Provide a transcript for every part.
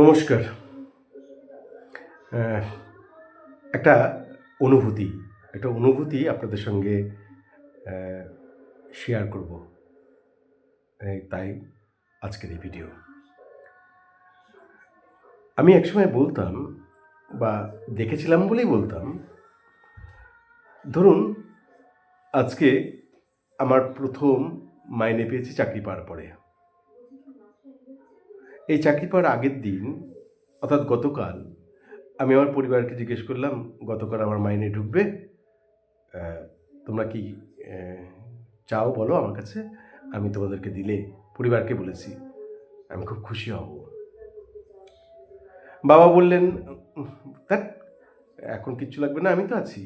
নমস্কার। আহ, একটা অনুভূতি আপনাদের সঙ্গে শেয়ার করব, তাই আজকের এই ভিডিও। আমি একসময় বলতাম, বা দেখেছিলাম বলেই বলতাম, ধরুন আজকে আমার প্রথম মাইনে পেয়েছি চাকরি পাওয়ার পরে। এই চাকরি পাওয়ার আগের দিন, অর্থাৎ গতকাল, আমি আমার পরিবারকে জিজ্ঞেস করলাম, গতকাল আমার মাইনে ঢুকবে, তোমরা কি চাও বলো আমার কাছে, আমি তোমাদেরকে দিলে, পরিবারকে বলেছি, আমি খুব খুশি হব। বাবা বললেন, দেখ এখন কিচ্ছু লাগবে না, আমি তো আছি,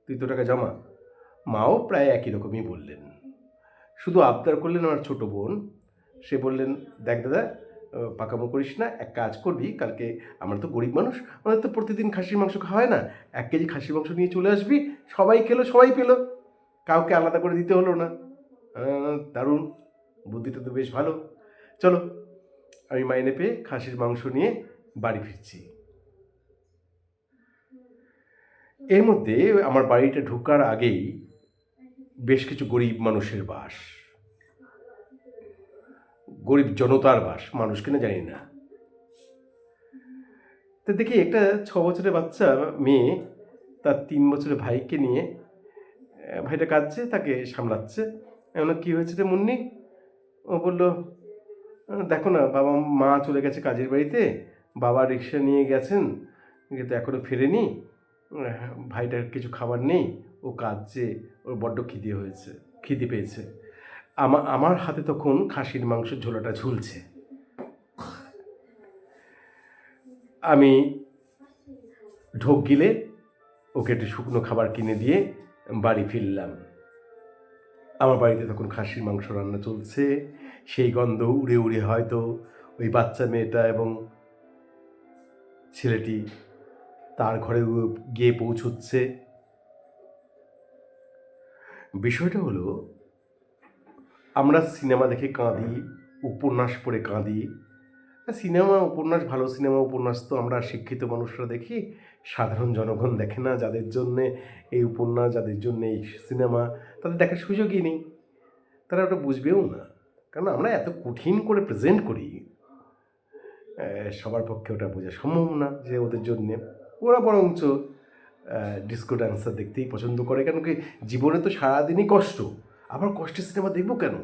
তুই তো টাকা জমা। মাও প্রায় একই রকমই বললেন। শুধু আবদার করলেন আমার ছোট বোন, সে বললেন, দেখ দাদা, পাকামো করিস না, এক কাজ করবি, কালকে আমরা তো গরিব মানুষ, আমাদের তো প্রতিদিন খাসির মাংস খাওয়া হয় না, 1 কেজি খাসির মাংস নিয়ে চলে আসবি, সবাই খেলো, সবাই পেলো, কাউকে আলাদা করে দিতে হলো না। দারুণ, বুদ্ধিটা তো বেশ ভালো, চলো। আমি মাইনে পেয়ে খাসির মাংস নিয়ে বাড়ি ফিরছি। এর মধ্যে আমার বাড়িটা ঢোকার আগেই বেশ কিছু গরিব মানুষের বাস, গরিব জনতার বাস, মানুষ কিনা জানি না। তো দেখি একটা 6 বছরের বাচ্চা মেয়ে তার 3 বছরের ভাইকে নিয়ে, ভাইটা কাঁদছে, তাকে সামলাচ্ছে। এমন কী হয়েছে রে মুন্নি? ও বলল, দেখো না বাবা, মা চলে গেছে কাজের বাড়িতে, বাবা রিক্সা নিয়ে গেছেন কিন্তু এখনও ফেরেনি, ভাইটার কিছু খাবার নেই, ও কাঁদছে, ওর বড্ড খিদে পেয়েছে। আমার হাতে তখন খাসির মাংসের ঝোলাটা ঝুলছে। আমি ঢোক গিলে ওকে একটু শুকনো খাবার কিনে দিয়ে বাড়ি ফিরলাম। আমার বাড়িতে তখন খাসির মাংস রান্না চলছে, সেই গন্ধ উড়ে উড়ে হয়তো ওই বাচ্চা মেয়েটা এবং ছেলেটি তার ঘরে গিয়ে পৌঁছচ্ছে। বিষয়টা হলো, আমরা সিনেমা দেখে কাঁদি, উপন্যাস পড়ে কাঁদি। সিনেমা উপন্যাস, ভালো সিনেমা উপন্যাস তো আমরা শিক্ষিত মানুষরা দেখি, সাধারণ জনগণ দেখে না, যাদের জন্যে এই উপন্যাস, যাদের জন্যে এই সিনেমা, তাদের দেখার সুযোগই নেই, তারা ওটা বুঝবেও না। কারণ আমরা এত কঠিন করে প্রেজেন্ট করি, সবার পক্ষে ওটা বোঝা সম্ভব না যে ওদের জন্যে। ওরা বরঞ্চ ডিস্কো ডান্সার দেখতেই পছন্দ করে, কেন কি জীবনে তো সারাদিনই কষ্ট, আবার কষ্টের সিনেমা দেখবো কেন,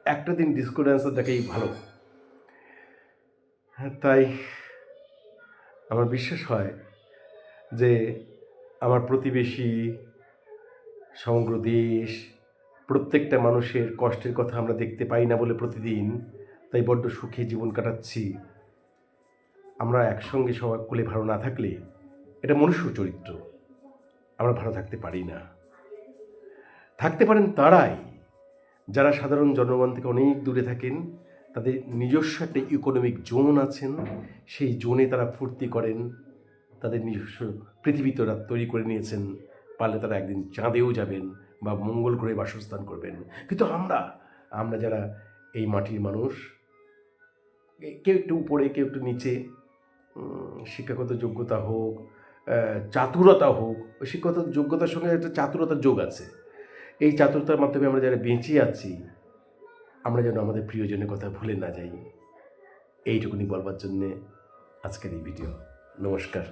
একটা দিন ডিস্কো ডান্সার দেখাই ভালো। তাই আমার বিশ্বাস হয় যে আমার প্রতিবেশী, সমগ্র দেশ, প্রত্যেকটা মানুষের কষ্টের কথা আমরা দেখতে পাই না বলে প্রতিদিন, তাই বড্ড সুখে জীবন কাটাচ্ছি। আমরা একসঙ্গে সবার কোলে ভালো না থাকলে, এটা মনুষ্য চরিত্র, আমরা ভালো থাকতে পারি না। থাকতে পারেন তারাই যারা সাধারণ জনগণ থেকে অনেক দূরে থাকেন, তাদের নিজস্ব একটা ইকোনমিক জোন আছেন, সেই জোনে তারা ফুর্তি করেন, তাদের নিজস্ব পৃথিবী তারা তৈরি করে নিয়েছেন, পারলে তারা একদিন চাঁদেও যাবেন বা মঙ্গল গ্রহে বাসস্থান করবেন। কিন্তু আমরা যারা এই মাটির মানুষ, কেউ একটু উপরে, কেউ একটু নিচে, শিক্ষাগত যোগ্যতা হোক, চাতুরতা হোক, ওই শিক্ষাগত যোগ্যতার সঙ্গে একটা চাতুরতার যোগ আছে। এই চাতুরতার মাধ্যমে আমরা যারা বেঁচে আছি, আমরা যেন আমাদের প্রিয়জনের কথা ভুলে না যাই, এইটুকুনি বলবার জন্যে আজকের এই ভিডিও। নমস্কার।